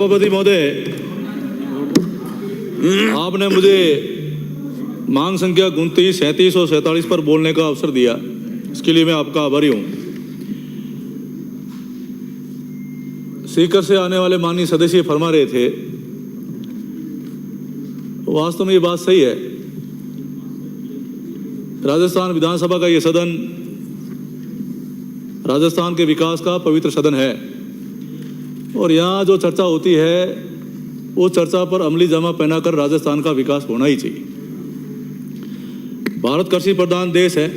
सभापति महोदय, आपने मुझे मांग संख्या 29, 37 और 47 पर बोलने का अवसर दिया, इसके लिए मैं आपका आभारी हूं। सीकर से आने वाले माननीय सदस्य फरमा रहे थे, वास्तव में ये बात सही है। राजस्थान विधानसभा का ये सदन राजस्थान के विकास का पवित्र सदन है और यहाँ जो चर्चा होती है वो चर्चा पर अमली जामा पहनाकर राजस्थान का विकास होना ही चाहिए। भारत कृषि प्रधान देश है,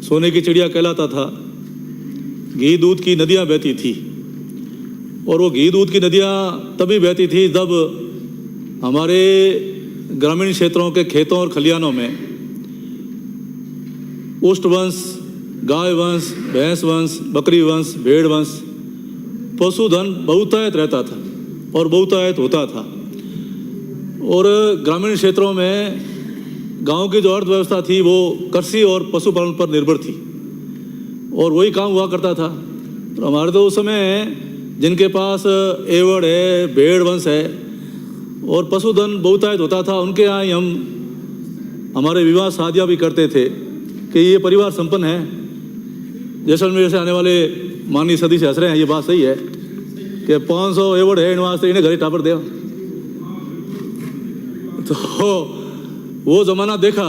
सोने की चिड़िया कहलाता था, घी दूध की नदियाँ बहती थी और वो घी दूध की नदियाँ तभी बहती थी जब हमारे ग्रामीण क्षेत्रों के खेतों और खलिहानों में उष्ट वंश, गाय वंश, भैंस वंश, बकरी वंश, भेड़ वंश, पशुधन बहुतायत रहता था और बहुतायत होता था। और ग्रामीण क्षेत्रों में गांव की जो अर्थव्यवस्था थी वो कृषि और पशुपालन पर निर्भर थी और वही काम हुआ करता था। तो हमारे तो उस समय जिनके पास एवड़ है, भेड़ वंश है और पशुधन बहुतायत होता था, उनके यहाँ ही हम हमारे विवाह शादियाँ भी करते थे कि ये परिवार संपन्न है। जैसलमेर से आने वाले माननीय सदस्य हंस रहे हैं, ये बात सही है कि 500 एवड़ है इन वास्ते इन्हें घरे टापर दे। तो वो जमाना देखा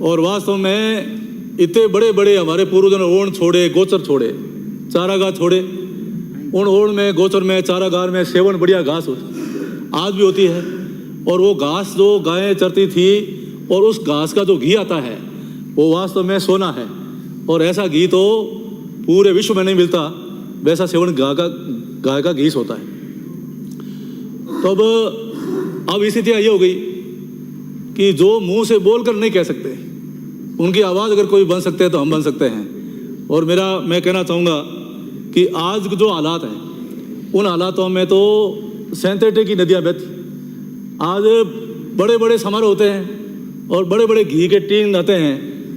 और वास्तव में इतने बड़े बड़े हमारे पूर्वजों ने ओण छोड़े, गोचर छोड़े, चारागाह छोड़े। उन ओण में, गोचर में, चारागाह में सेवन बढ़िया घास आज भी होती है और वो घास जो गायें चरती थी और उस घास का जो घी आता है वो वास्तव में सोना है और ऐसा घी तो पूरे विश्व में नहीं मिलता, वैसा सेवन गाय का घी होता है। तो अब स्थितियाँ ये हो गई कि जो मुंह से बोलकर नहीं कह सकते, उनकी आवाज़ अगर कोई बन सकते हैं तो हम बन सकते हैं। और मैं कहना चाहूँगा कि आज जो हालात हैं उन हालातों में तो सिंथेटिक की नदियाँ बहती। आज बड़े बड़े समारोह होते हैं और बड़े बड़े घी के टीन आते हैं,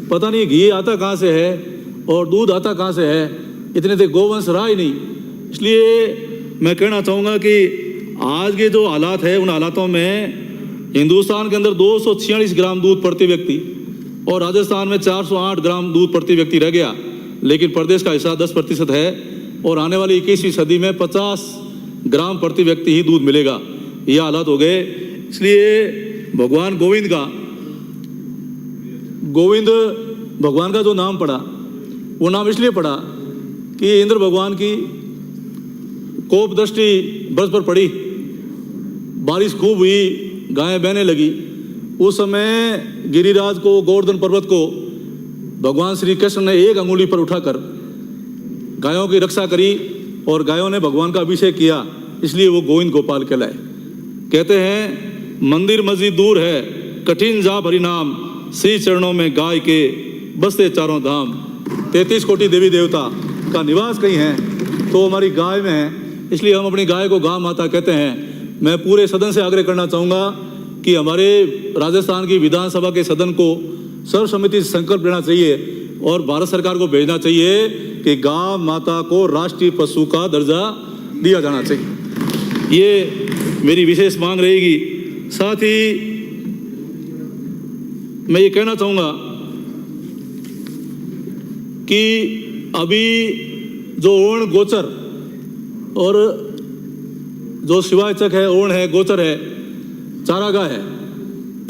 पता नहीं घी आता कहाँ से है और दूध आता कहाँ से है, इतने तो गोवंश रहा ही नहीं। इसलिए मैं कहना चाहूँगा कि आज के जो हालात है उन हालातों में हिंदुस्तान के अंदर 246 ग्राम दूध प्रति व्यक्ति और राजस्थान में 408 ग्राम दूध प्रति व्यक्ति रह गया, लेकिन प्रदेश का हिस्सा 10% है और आने वाली 21वीं सदी में 50 ग्राम प्रति व्यक्ति ही दूध मिलेगा। ये हालात हो गए। इसलिए भगवान भगवान का जो नाम पड़ा वो नाम इसलिए पड़ा कि इंद्र भगवान की कोप दृष्टि ब्रज पर पड़ी, बारिश खूब हुई, गायें बहने लगी। उस समय गिरिराज को, गोवर्धन पर्वत को भगवान श्री कृष्ण ने एक अंगुली पर उठाकर गायों की रक्षा करी और गायों ने भगवान का अभिषेक किया, इसलिए वो गोविंद गोपाल कहलाए। कहते हैं मंदिर मस्जिद दूर है, कठिन जाप हरि नाम, श्री चरणों में गाय के बसते चारों धाम। 33 कोटि देवी देवता का निवास कहीं है तो हमारी गाय में है, इसलिए हम अपनी गाय को गां माता कहते हैं। मैं पूरे सदन से आग्रह करना चाहूँगा कि हमारे राजस्थान की विधानसभा के सदन को सर्वसम्मति से संकल्प लेना चाहिए और भारत सरकार को भेजना चाहिए कि गां माता को राष्ट्रीय पशु का दर्जा दिया जाना चाहिए। ये मेरी विशेष मांग रहेगी। साथ ही मैं ये कहना चाहूँगा कि अभी जो ओण, गोचर और जो शिवाचक है, ओण है, गोचर है, चारागाह है,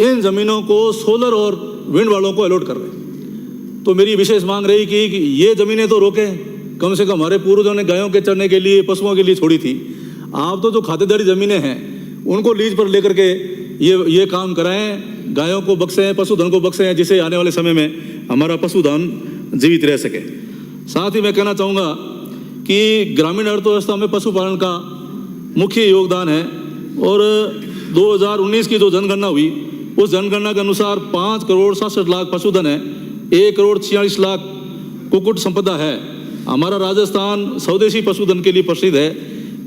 इन जमीनों को सोलर और विंड वालों को अलॉट कर रहे हैं। तो मेरी विशेष मांग रही कि ये जमीनें तो रोकें, कम से कम हमारे पूर्वजों ने गायों के चरने के लिए, पशुओं के लिए छोड़ी थी। आप तो जो खातेदारी जमीनें हैं उनको लीज पर लेकर के ये काम कराएं, गायों को बख्शें, पशुधन को बख्शें, जिससे आने वाले समय में हमारा पशुधन जीवित रह सके। साथ ही मैं कहना चाहूँगा कि ग्रामीण अर्थव्यवस्था में पशुपालन का मुख्य योगदान है और 2019 की जो जनगणना हुई उस जनगणना के अनुसार 5 करोड़ 67 लाख पशुधन है, 1 करोड़ 46 लाख कुक्कुट संपदा है। हमारा राजस्थान स्वदेशी पशुधन के लिए प्रसिद्ध है।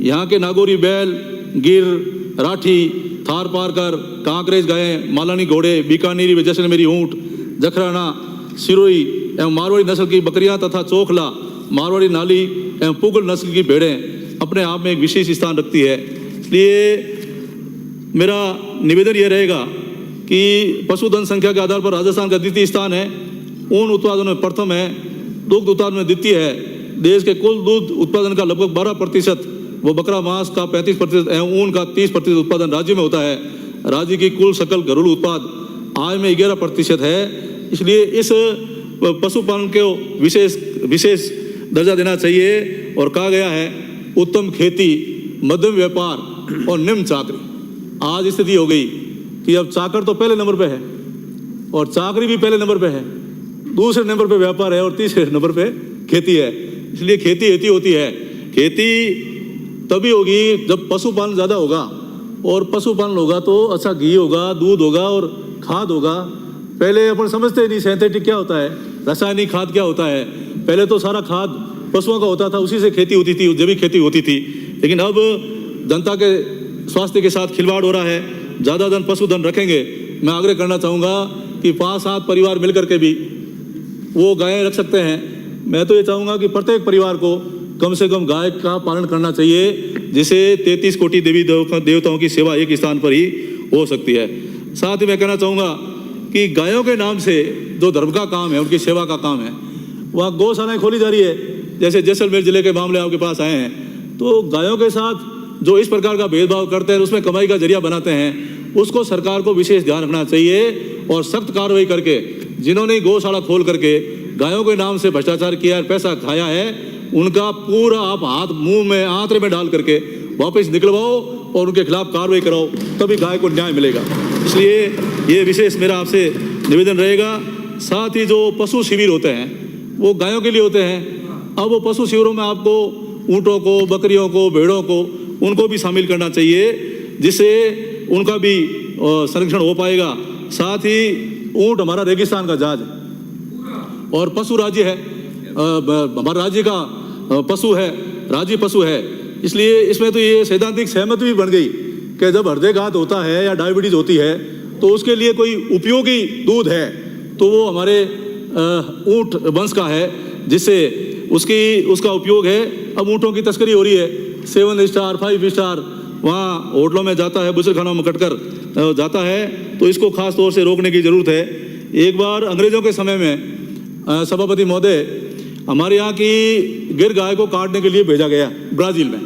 यहाँ के नागौरी बैल, गिर, राठी, थार पारकर, कांकरेज गायें, मालानी घोड़े, बीकानेरी जैसलमेरी ऊँट, जखराना, सिरोही एवं मारवाड़ी नस्ल की बकरियां तथा चोखला, मारवाड़ी नाली एवं पुगल नस्ल की भेड़ें अपने आप में एक विशेष स्थान रखती है। इसलिए मेरा निवेदन यह रहेगा कि पशुधन संख्या के आधार पर राजस्थान का द्वितीय स्थान है, ऊन उत्पादन में प्रथम है, दुग्ध उत्पादन में द्वितीय है। देश के कुल दूध उत्पादन का लगभग 12% व बकरा मांस का 35% एवं ऊन का 30% उत्पादन राज्य में होता है। राज्य की कुल सकल घरेलू उत्पाद आय में 11% है। इसलिए इस पशुपालन को विशेष दर्जा देना चाहिए। और कहा गया है उत्तम खेती, मध्यम व्यापार और निम्न चाकरी। आज स्थिति हो गई कि अब चाकर तो पहले नंबर पे है और चाकरी भी पहले नंबर पे है, दूसरे नंबर पे व्यापार है और तीसरे नंबर पे खेती है। इसलिए खेती होती है। खेती तभी होगी जब पशुपालन ज़्यादा होगा, और पशुपालन होगा तो अच्छा घी होगा, दूध होगा और खाद होगा। पहले अपन समझते ही नहीं सिंथेटिक क्या होता है, रासायनिक खाद क्या होता है। पहले तो सारा खाद पशुओं का होता था, उसी से खेती होती थी, जैविक खेती होती थी। लेकिन अब जनता के स्वास्थ्य के साथ खिलवाड़ हो रहा है। ज़्यादा धन पशुधन रखेंगे, मैं आग्रह करना चाहूँगा कि 5-7 परिवार मिलकर के भी वो गायें रख सकते हैं। मैं तो ये चाहूँगा कि प्रत्येक परिवार को कम से कम गाय का पालन करना चाहिए, जिसे 33 कोटि देवी देवताओं की सेवा एक स्थान पर ही हो सकती है। साथ ही मैं कहना चाहूँगा कि गायों के नाम से जो धर्म का काम है, उनकी सेवा का काम है, वहाँ गौशालाएँ खोली जा रही है। जैसे जैसलमेर जिले के मामले आपके पास आए हैं, तो गायों के साथ जो इस प्रकार का भेदभाव करते हैं, उसमें कमाई का जरिया बनाते हैं, उसको सरकार को विशेष ध्यान रखना चाहिए और सख्त कार्रवाई करके जिन्होंने गौशाला खोल करके गायों के नाम से भ्रष्टाचार किया है, पैसा खाया है, उनका पूरा आप हाथ मुंह में आंतरे में डाल करके वापस निकलवाओ और उनके खिलाफ कार्रवाई कराओ, तभी गाय को न्याय मिलेगा। इसलिए ये विशेष मेरा आपसे निवेदन रहेगा। साथ ही जो पशु शिविर होते हैं वो गायों के लिए होते हैं। अब वो पशु शिविरों में आपको ऊँटों को, बकरियों को, भेड़ों को, उनको भी शामिल करना चाहिए, जिससे उनका भी संरक्षण हो पाएगा। साथ ही ऊँट हमारा रेगिस्तान का जहाज है और पशु राज्य है, हमारे राज्य का पशु है, राज्य पशु है। इसलिए इसमें तो ये सैद्धांतिक सहमति भी बन गई कि जब हृदयघात होता है या डायबिटीज होती है तो उसके लिए कोई उपयोगी दूध है तो वो हमारे ऊँट वंश का है, जिससे उसका उपयोग है। अब ऊँटों की तस्करी हो रही है, 7 स्टार 5 स्टार वहाँ होटलों में जाता है, बुजुर्गखानों में कटकर जाता है, तो इसको खास तौर से रोकने की ज़रूरत है। एक बार अंग्रेज़ों के समय में सभापति महोदय, हमारे यहाँ की गिर गाय को काटने के लिए भेजा गया ब्राज़ील में।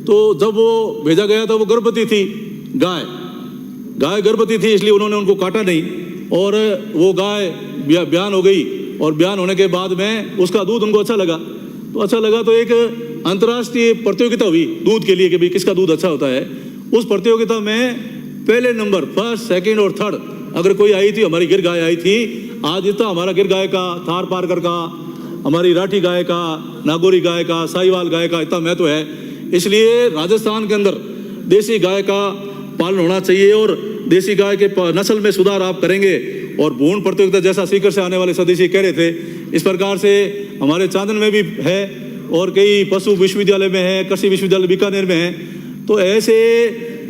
तो जब वो भेजा गया तो वो गर्भवती थी, गाय गर्भवती थी, इसलिए उन्होंने उनको काटा नहीं और वो गाय बयान हो गई। और बयान होने के बाद में उसका दूध उनको अच्छा लगा, तो एक अंतर्राष्ट्रीय प्रतियोगिता हुई दूध के लिए कि भाई किसका दूध अच्छा होता है। उस प्रतियोगिता में पहले नंबर, फर्स्ट, सेकंड और थर्ड अगर कोई आई थी, हमारी गिर गाय आई थी। आज इतना हमारा गिर गाय का, थार पारकर का, हमारी राठी गाय का, नागौरी गाय का, साहिवाल गाय का इतना महत्व है। इसलिए राजस्थान के अंदर देसी गाय का पालन होना चाहिए और देसी गाय के नस्ल में सुधार आप करेंगे। और भूण प्रतियोगिता जैसा सीकर से आने वाले सदस्य कह रहे थे, इस प्रकार से हमारे चांदन में भी है और कई पशु विश्वविद्यालय में है, कृषि विश्वविद्यालय बीकानेर में है। तो ऐसे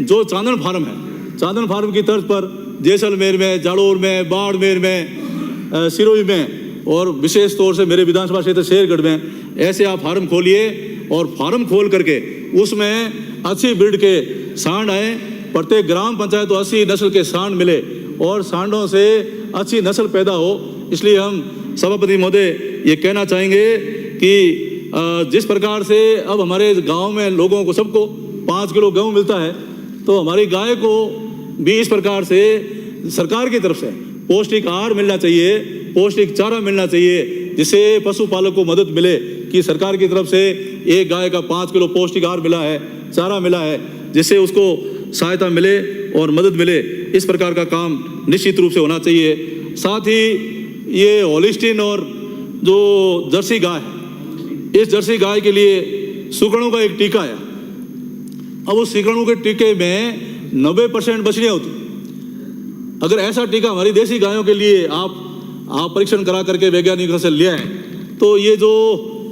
जो चांदन फार्म है, चांदन फार्म की तर्ज पर जैसलमेर में, जालोर में, बाड़मेर में, सिरोही में और विशेष तौर से मेरे विधानसभा क्षेत्र शेरगढ़ में ऐसे आप फार्म खोलिए और फार्म खोल करके उसमें अच्छी ब्रीड के सांड आए। प्रत्येक ग्राम पंचायत तो 80 नस्ल के सांड मिले और सांडों से अच्छी नस्ल पैदा हो। इसलिए हम सभापति महोदय ये कहना चाहेंगे कि जिस प्रकार से अब हमारे गांव में लोगों को सबको 5 किलो गेहूँ मिलता है, तो हमारी गाय को भी इस प्रकार से सरकार की तरफ से पौष्टिक आहार मिलना चाहिए, पौष्टिक चारा मिलना चाहिए, जिससे पशुपालक को मदद मिले कि सरकार की तरफ से एक गाय का 5 किलो पौष्टिक आहार मिला है, चारा मिला है, जिससे उसको सहायता मिले और मदद मिले। इस प्रकार का काम निश्चित रूप से होना चाहिए। साथ ही ये होलिस्टीन और जो जर्सी गाय है, इस जर्सी गाय के लिए सुकड़ों का एक टीका है। अब उस सुकड़ों के टीके में 90% बछड़ियाँ होती। अगर ऐसा टीका हमारी देसी गायों के लिए आप परीक्षण करा करके वैज्ञानिकों से ले आए, तो ये जो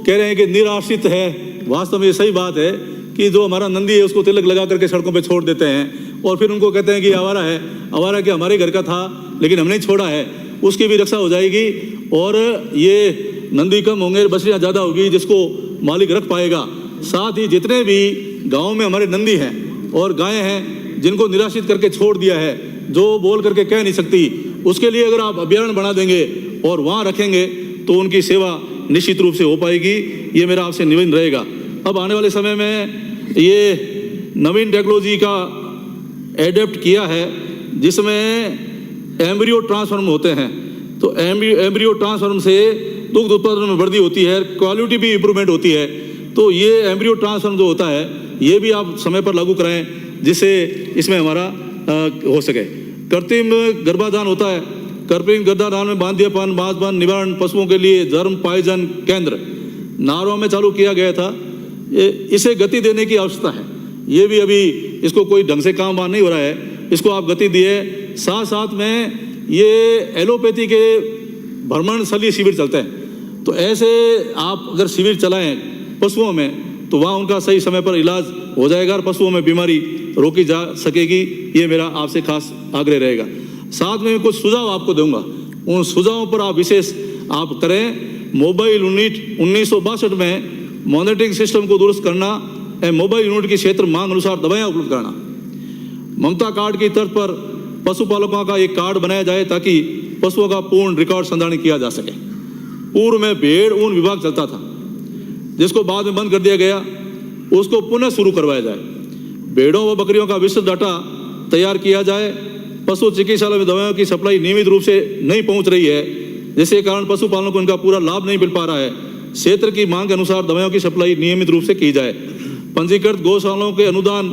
कह रहे हैं कि निराश्रित है, वास्तव में ये सही बात है कि जो हमारा नंदी है उसको तिलक लगा करके सड़कों पे छोड़ देते हैं और फिर उनको कहते हैं कि आवारा है, आवारा कि हमारे घर का था लेकिन हमने छोड़ा है, उसकी भी रक्षा हो जाएगी और ये नंदी कम होंगे, बछड़ियाँ ज़्यादा होगी, जिसको मालिक रख पाएगा साथ ही जितने भी गाँव में हमारे नंदी हैं और गायें हैं जिनको निराशित करके छोड़ दिया है, जो बोल करके कह नहीं सकती, उसके लिए अगर आप अभ्यारण्य बना देंगे और वहाँ रखेंगे तो उनकी सेवा निश्चित रूप से हो पाएगी। ये मेरा आपसे निवेदन रहेगा। अब आने वाले समय में ये नवीन टेक्नोलॉजी का एडेप्ट किया है जिसमें एम्ब्रियो ट्रांसफार्म होते हैं, तो एम्ब्रियो ट्रांसफार्म से दुग्ध उत्पादन में वृद्धि होती है, क्वालिटी भी इम्प्रूवमेंट होती है। तो ये एम्ब्रियो ट्रांसफार्म जो होता है ये भी आप समय पर लागू कराएं जिससे इसमें हमारा हो सके। कृत्रिम गर्भाधान होता है, कृत्रिम गर्भाधान में बांधियापन बांझपन निवारण पशुओं के लिए धर्म पायजन केंद्र नारों में चालू किया गया था। इसे गति देने की आवश्यकता है। ये भी अभी इसको कोई ढंग से काम नहीं हो रहा है, इसको आप गति दिए। साथ साथ में ये एलोपैथी के भ्रमण स्थलीय शिविर चलते हैं, तो ऐसे आप अगर शिविर चलाएं पशुओं में तो वहाँ उनका सही समय पर इलाज हो जाएगा और पशुओं में बीमारी रोकी जा सकेगी। ये मेरा आपसे खास आग्रह रहेगा। साथ में कुछ सुझाव आपको दूंगा, उन सुझावों पर आप विशेष आप करें। मोबाइल यूनिट 1962 में मॉनिटरिंग सिस्टम को दुरुस्त करना, मोबाइल यूनिट के क्षेत्र मांग अनुसार दवाएं उपलब्ध कराना। ममता कार्ड की तर्ज पर पशुपालकों का एक कार्ड बनाया जाए ताकि पशुओं का पूर्ण रिकॉर्ड संधारण किया जा सके। पूर्व में भेड़ ऊन विभाग चलता था जिसको बाद में बंद कर दिया गया, उसको पुनः शुरू करवाया जाए। भेड़ों व बकरियों का विस्तृत डाटा तैयार किया जाए। पशु चिकित्सालय में दवाओं की सप्लाई नियमित रूप से नहीं पहुंच रही है, जिसके कारण पशुपालकों को इनका पूरा लाभ नहीं मिल पा रहा है। क्षेत्र की मांग के अनुसार दवाओं की सप्लाई नियमित रूप से की जाए। पंजीकृत गौशालाओं के अनुदान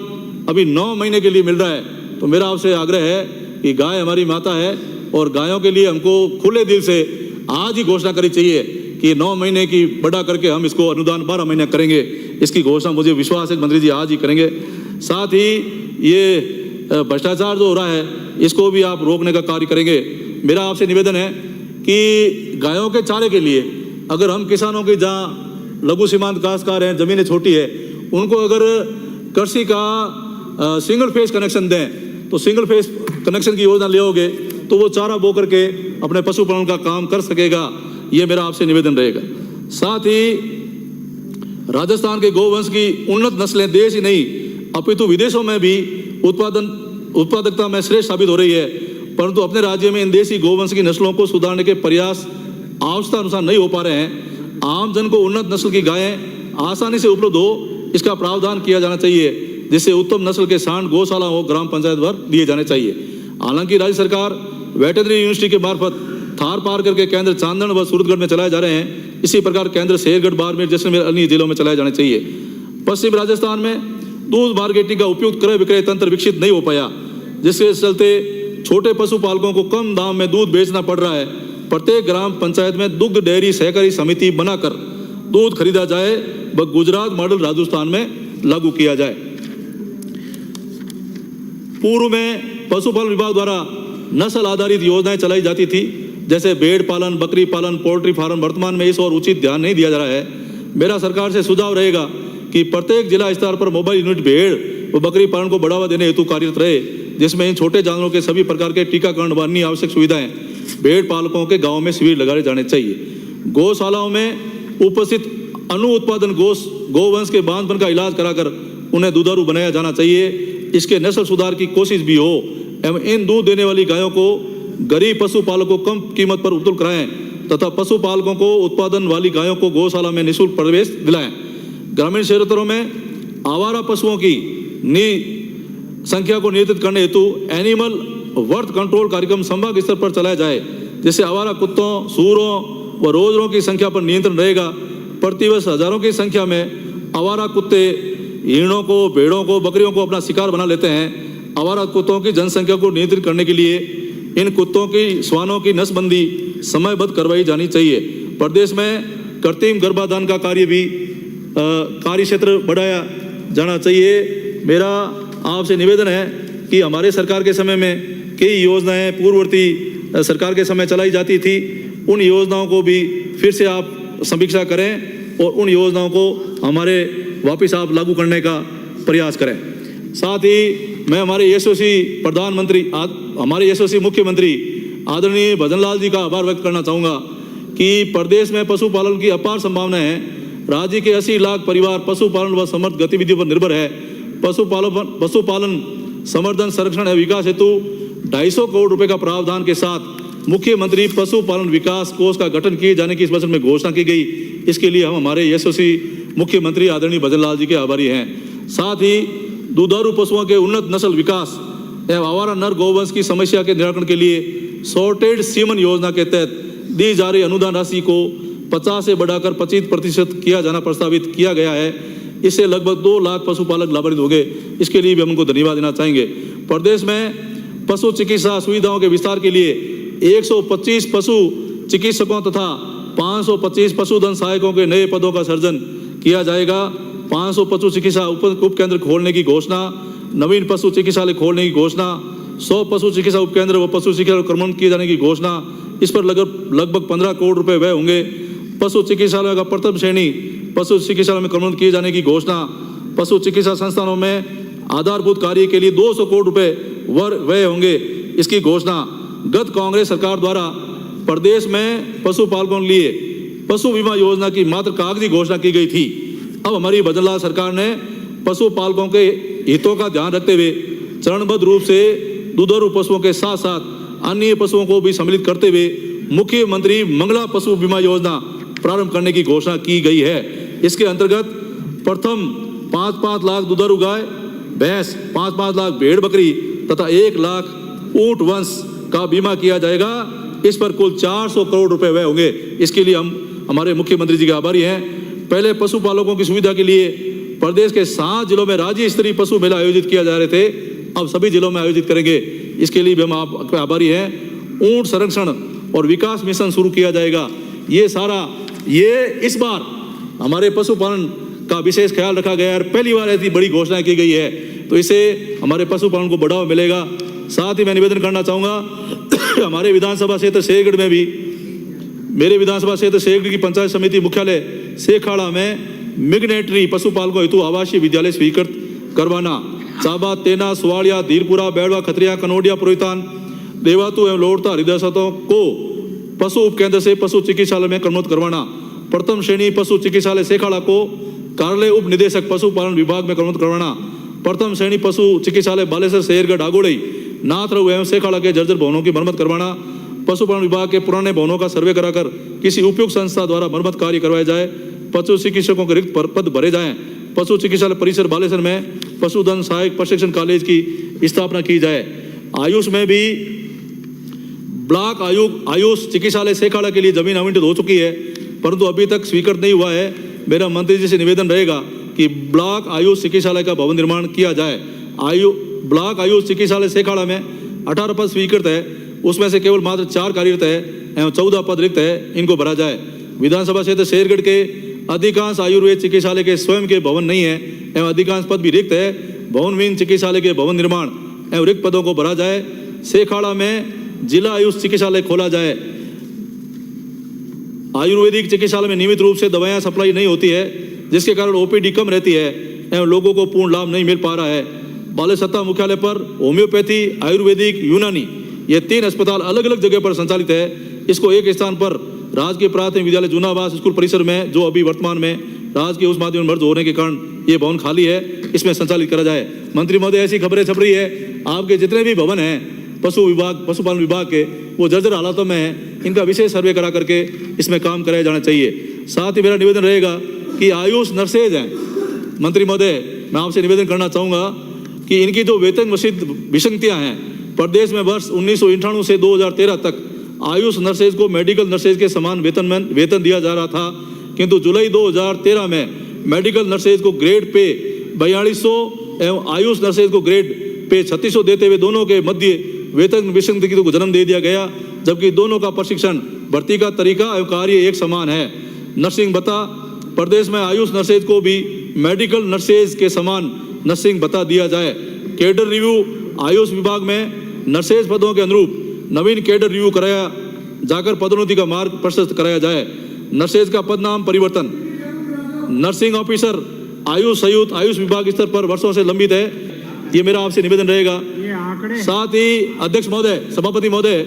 अभी 9 महीने के लिए मिल रहा है, तो मेरा आपसे आग्रह है कि गाय हमारी माता है और गायों के लिए हमको खुले दिल से आज ही घोषणा करनी चाहिए कि 9 महीने की बढ़ा करके हम इसको अनुदान 12 महीने करेंगे। इसकी घोषणा मुझे विश्वास है मंत्री जी आज ही करेंगे। साथ ही ये भ्रष्टाचार जो हो रहा है इसको भी आप रोकने का कार्य करेंगे। मेरा आपसे निवेदन है कि गायों के चारे के लिए अगर हम किसानों की जहाँ लघु सीमांत काश्तकार हैं, ज़मीनें छोटी है, उनको अगर कृषि का सिंगल फेस कनेक्शन दें तो सिंगल फेस कनेक्शन की योजना ले तो वो चारा बो करके अपने पशुपालन का काम कर सकेगा। ये मेरा आपसे निवेदन रहेगा। साथ ही राजस्थान के गोवंश की उन्नत नस्लें देश ही नहीं अपितु विदेशों में भी उत्पादकता में श्रेष्ठ साबित हो रही है, परंतु अपने राज्य में इन देशी गोवंश की नस्लों को सुधारने के प्रयास आवश्यकता अनुसार नहीं हो पा रहे हैं। आम जन को उन्नत नस्ल की गायें आसानी से उपलब्ध हो इसका प्रावधान किया जाना चाहिए, जिससे उत्तम नस्ल के सांड गौशाला हो ग्राम पंचायत भर दिए जाने चाहिए। हालांकि राज्य सरकार वेटरनरी यूनिवर्सिटी के मार्फत थार पार करके केंद्र चांदन व सूरतगढ़ में चलाए जा रहे हैं। इसी प्रकार केंद्र शेरगढ़, बाड़मेर, जैसलमेर अन्य जिलों में चलाए जाने चाहिए। पश्चिम राजस्थान में दूध मार्केटिंग का उपयुक्त क्रय विक्रय तंत्र विकसित नहीं हो पाया, जिसके चलते छोटे पशुपालकों को कम दाम में दूध बेचना पड़ रहा है। प्रत्येक ग्राम पंचायत में दुग्ध डेयरी सहकारी समिति बनाकर दूध खरीदा जाए व गुजरात मॉडल राजस्थान में लागू किया जाए। पूर्व में पशुपालन विभाग द्वारा नस्ल आधारित योजनाएं चलाई जाती थी, जैसे भेड़ पालन, बकरी पालन, पोल्ट्री फार्म। वर्तमान में इस और उचित ध्यान नहीं दिया जा रहा है। मेरा सरकार से सुझाव रहेगा कि प्रत्येक जिला स्तर पर मोबाइल यूनिट भेड़ व बकरी पालन को बढ़ावा देने हेतु कार्यरत रहे, जिसमें इन छोटे जानवरों के सभी प्रकार के टीकाकरण व अन्य आवश्यक सुविधाएं भेड़ पालकों के गाँव में शिविर लगाए जाने चाहिए। गौशालाओं में उपस्थित अनु उत्पादन गोवंश के बांझपन का इलाज कराकर उन्हें दुधारू बनाया जाना चाहिए। इसके नस्ल सुधार की कोशिश भी हो एवं इन दूध देने वाली गायों को गरीब पशुपालकों को कम कीमत पर उपलब्ध कराएं तथा पशुपालकों को उत्पादन वाली गायों को गौशाला में निःशुल्क प्रवेश दिलाएं। ग्रामीण क्षेत्रों में आवारा पशुओं की संख्या को नियंत्रित करने हेतु एनिमल बर्थ कंट्रोल कार्यक्रम संभाग स्तर पर चलाया जाए, जिससे आवारा कुत्तों, सूरों व रोजरों की संख्या पर नियंत्रण रहेगा। प्रतिवर्ष हजारों की संख्या में आवारा कुत्ते हिरणों को, भेड़ों को, बकरियों को अपना शिकार बना लेते हैं। आवारा कुत्तों की जनसंख्या को नियंत्रित करने के लिए इन कुत्तों की श्वानों की नसबंदी समयबद्ध करवाई जानी चाहिए। प्रदेश में कृत्रिम गर्भाधान का कार्य भी कार्य क्षेत्र बढ़ाया जाना चाहिए। मेरा आपसे निवेदन है कि हमारे सरकार के समय में कई योजनाएं पूर्ववर्ती सरकार के समय चलाई जाती थी, उन योजनाओं को भी फिर से आप समीक्षा करें और उन योजनाओं को हमारे वापस आप लागू करने का प्रयास करें। साथ ही मैं हमारे यशस्वी प्रधानमंत्री, हमारे यशस्वी मुख्यमंत्री आदरणीय भजन लाल जी का आभार व्यक्त करना चाहूँगा कि प्रदेश में पशुपालन की अपार संभावनाएं हैं। राज्य के 80 लाख परिवार पशुपालन व समर्थ गतिविधियों पर निर्भर है। पशुपालन संवर्धन, संरक्षण एवं विकास हेतु 250 करोड़ रुपए का प्रावधान के साथ मुख्यमंत्री पशुपालन विकास कोष का गठन किए जाने की इस बजट में घोषणा की गई। इसके लिए हम हमारे यशस्वी मुख्यमंत्री आदरणीय भजन लाल जी के आभारी हैं। साथ ही दुधारू पशुओं के उन्नत नस्ल विकास एवं आवारा नर गौवंश की समस्या के निराकरण के लिए सॉर्टेड सीमन योजना के तहत दी जा रही अनुदान राशि को 50 से बढ़ाकर 25% किया जाना प्रस्तावित किया गया है। इससे लगभग 2 लाख पशुपालक लाभान्वित होंगे। इसके लिए भी हम उनको धन्यवाद देना चाहेंगे। प्रदेश में पशु चिकित्सा सुविधाओं के विस्तार के लिए 125 पशु चिकित्सकों तथा 525 पशुधन सहायकों के नए पदों का सृजन किया जाएगा। 500 पशु चिकित्सा उप केंद्र खोलने की घोषणा, नवीन पशु चिकित्सालय खोलने की घोषणा, 100 पशु चिकित्सा उपकेंद्र व पशु चिकित्सा क्रमबद्ध किए जाने की घोषणा। इस पर लगभग 15 करोड़ रुपए व्यय होंगे। पशु चिकित्सालय का प्रथम श्रेणी पशु चिकित्सालय में क्रमबद्ध किए जाने की घोषणा। पशु चिकित्सा संस्थानों में आधारभूत कार्य के लिए 200 करोड़ रुपए व्यय होंगे, इसकी घोषणा। गत कांग्रेस सरकार द्वारा प्रदेश में पशुपालकों के लिए पशु बीमा योजना की मात्र कागजी घोषणा की गई थी। अब हमारी भजन लाल सरकार ने पशुपालकों के हितों का ध्यान रखते हुए चरणबद्ध रूप से दुधारू पशुओं के साथ साथ अन्य पशुओं को भी सम्मिलित करते हुए मुख्यमंत्री मंगला पशु बीमा योजना प्रारंभ करने की घोषणा की गई है। इसके अंतर्गत प्रथम 5-5 लाख दुधारू गाय, भैंस, 5-5 लाख भेड़ बकरी तथा 1 लाख ऊंट वंश का बीमा किया जाएगा। इस पर कुल 400 करोड़ रुपए व्यय होंगे। इसके लिए हम हमारे मुख्यमंत्री जी के आभारी हैं। पहले पशुपालकों की सुविधा के लिए प्रदेश के 7 जिलों में राज्य स्तरीय पशु मेला आयोजित किया जा रहे थे, अब सभी जिलों में आयोजित करेंगे। इसके लिए भी हम आपके आभारी हैं। ऊंट संरक्षण और विकास मिशन शुरू किया जाएगा। ये इस बार हमारे पशुपालन का विशेष ख्याल रखा गया है। पहली बार ऐसी बड़ी घोषणा की गई है, तो इससे हमारे पशुपालन को बढ़ावा मिलेगा। साथ ही मैं निवेदन करना चाहूँगा, हमारे विधानसभा क्षेत्र शेरगढ़ में भी, मेरे विधानसभा क्षेत्र शेरगढ़ की पंचायत समिति मुख्यालय शेखाड़ा में मिगनेटरी पशुपालकों हेतु आवासीय विद्यालय स्वीकृत करवाना। चाबा, तेना, सुवाड़िया, धीरपुरा, बैड़वा, खतरिया, कनोडिया, पुरोहितान, देवातु एवं लोड़ता हरिदासों को पशु उपकेंद्र से पशु चिकित्सालय में क्रमबद्ध करवाना। प्रथम श्रेणी पशु चिकित्सालय शेखाड़ा को कार्यालय उप निदेशक पशुपालन विभाग में क्रमबद्ध करवाना। प्रथम श्रेणी पशु चिकित्सालय बालेश्वर, शेरगढ़, डागोड़ई, नाथरऊ एवं शेखाड़ा के जर्जर भवनों की मरम्मत करवाना। पशुपालन विभाग के पुराने भवनों का सर्वे कराकर किसी उपयुक्त संस्था द्वारा मरम्मत कार्य करवाया जाए। पशु चिकित्सकों के रिक्त पद भरे जाएं। पशु चिकित्सालय परिसर बालेश्वर में पशुधन सहायक प्रशिक्षण कॉलेज की स्थापना की जाए। आयुष में भी ब्लॉक आयुष चिकित्सालय शेखाड़ा के लिए जमीन आवंटित हो चुकी है, परंतु अभी तक स्वीकृत नहीं हुआ है। मेरा मंत्री जी से निवेदन रहेगा कि ब्लॉक आयुष चिकित्सालय का भवन निर्माण किया जाए। ब्लॉक आयुष चिकित्सालय शेखाड़ा में 18 पद स्वीकृत है, उसमें से केवल मात्र 4 कार्यरत है एवं 14 पद रिक्त है, इनको भरा जाए। विधानसभा क्षेत्र शेरगढ़ के अधिकांश आयुर्वेद चिकित्सालय के स्वयं के भवन नहीं है एवं अधिकांश पद भी रिक्त है। भवनविहीन चिकित्सालय के भवन निर्माण एवं रिक्त पदों को भरा जाए। शेखाड़ा में जिला आयुष चिकित्सालय खोला जाए। आयुर्वेदिक चिकित्सालय में नियमित रूप से दवाएं सप्लाई नहीं होती है, जिसके कारण ओपीडी कम रहती है एवं लोगों को पूर्ण लाभ नहीं मिल पा रहा है। बालेसत्ता मुख्यालय पर होम्योपैथी, आयुर्वेदिक, यूनानी, ये 3 अस्पताल अलग अलग जगह पर संचालित है। इसको एक स्थान पर राजकीय प्राथमिक विद्यालय जूनावास स्कूल परिसर में, जो अभी वर्तमान में राजकीय उस माध्यम में मर्ज होने के कारण ये भवन खाली है, इसमें संचालित करा जाए। मंत्री महोदय, ऐसी खबरें छप रही है आपके जितने भी भवन हैं पशुपालन विभाग के, वो जर्जर हालातों में है, इनका विशेष सर्वे करा करके इसमें काम कराया जाना चाहिए। साथ ही मेरा निवेदन रहेगा कि आयुष नर्सेज हैं, मंत्री महोदय, मैं आपसे निवेदन करना चाहूँगा कि इनकी जो वेतन विसंगतियाँ हैं, प्रदेश में वर्ष 1998 से 2013 तक आयुष नर्सेज को मेडिकल नर्सेज के समान वेतन दिया जा रहा था, किंतु जुलाई 2013 में मेडिकल नर्सेज को ग्रेड पे 4200 एवं आयुष नर्सेज को ग्रेड पे 3600 देते हुए दोनों के मध्य वेतन विसंगति को जन्म दे दिया गया, जबकि दोनों का प्रशिक्षण, भर्ती का तरीका एवं कार्य एक समान है। नर्सिंग भत्ता, प्रदेश में आयुष नर्सेज को भी मेडिकल नर्सेज के समान नर्सिंग भत्ता दिया जाए। कैडर रिव्यू, आयुष विभाग में नर्सेज पदों के अनुरूप नवीन कैडर रिव्यू कराया जाकर पदोन्नति का मार्ग प्रशस्त कराया जाए। नर्सेज का पद नाम परिवर्तन, नर्सिंग ऑफिसर आयुष संयुक्त आयुष विभाग स्तर पर वर्षों से लंबित है। ये मेरा आपसे निवेदन रहेगा। साथ ही अध्यक्ष महोदय, सभापति महोदय,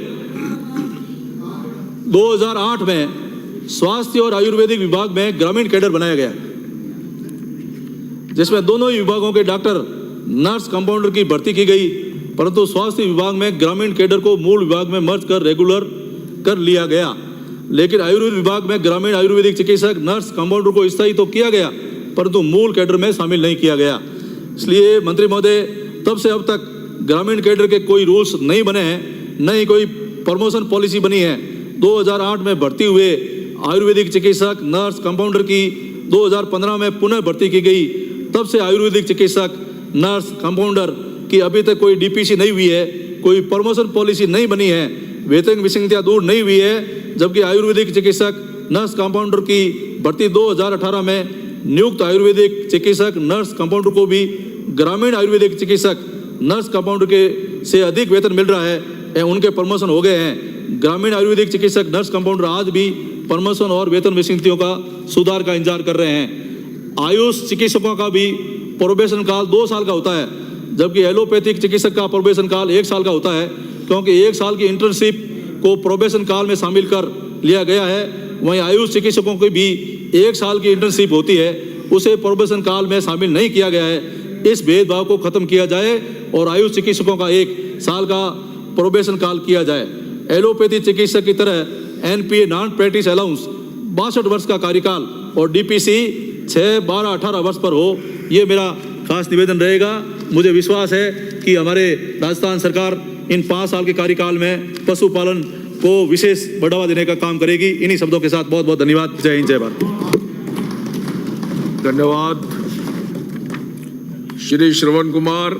2008 में स्वास्थ्य और आयुर्वेदिक विभाग में ग्रामीण कैडर बनाया गया, जिसमें दोनों ही विभागों के डॉक्टर, नर्स, कंपाउंडर की भर्ती की गई, परंतु स्वास्थ्य विभाग में ग्रामीण कैडर को मूल विभाग में मर्ज कर रेगुलर कर लिया गया। लेकिन आयुर्वेद विभाग में ग्रामीण आयुर्वेदिक चिकित्सक, नर्स, कंपाउंडर को स्थायी तो किया गया, परंतु मूल कैडर में शामिल नहीं किया गया। इसलिए मंत्री महोदय, तब से अब तक ग्रामीण कैडर के कोई रूल्स नहीं बने हैं, न ही कोई प्रमोशन पॉलिसी बनी है। 2008 में भर्ती हुए आयुर्वेदिक चिकित्सक, नर्स, कंपाउंडर की 2015 में पुनः भर्ती की गई। तब से आयुर्वेदिक चिकित्सक, नर्स, कंपाउंडर की अभी तक कोई डीपीसी नहीं हुई है, कोई प्रमोशन पॉलिसी नहीं बनी है, वेतन विसंगतियां दूर नहीं हुई है। जबकि आयुर्वेदिक चिकित्सक, नर्स, कंपाउंडर की भर्ती 2018 में नियुक्त आयुर्वेदिक चिकित्सक, नर्स, कंपाउंडर को भी ग्रामीण आयुर्वेदिक चिकित्सक, नर्स, कंपाउंडर के से अधिक वेतन मिल रहा है, उनके प्रमोशन हो गए हैं। ग्रामीण आयुर्वेदिक चिकित्सक, नर्स, कंपाउंडर आज भी प्रमोशन और वेतन विसंगतियों का सुधार का इंतजार कर रहे हैं। आयुष चिकित्सकों का भी प्रोबेशन काल 2 साल का होता है, जबकि एलोपैथिक चिकित्सक का प्रोबेशन काल 1 साल का होता है, क्योंकि 1 साल की इंटर्नशिप को प्रोबेशन काल में शामिल कर लिया गया है। वहीं आयुष चिकित्सकों की भी 1 साल की इंटर्नशिप होती है, उसे प्रोबेशन काल में शामिल नहीं किया गया है। इस भेदभाव को खत्म किया जाए और आयुष चिकित्सकों का 1 साल का प्रोबेशन काल किया जाए। एलोपैथी चिकित्सक की तरह एनपीए, नॉन प्रैक्टिस अलाउंस 62 वर्ष का कार्यकाल और डीपीसी 6, 12, 18 वर्ष पर हो, ये मेरा खास निवेदन रहेगा। मुझे विश्वास है कि हमारे राजस्थान सरकार इन 5 साल के कार्यकाल में पशुपालन को विशेष बढ़ावा देने का काम करेगी। इन्हीं शब्दों के साथ बहुत बहुत धन्यवाद। जय हिंद, जय भारत। धन्यवाद। श्री श्रवण कुमार।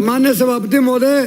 माननीय सभापति महोदय,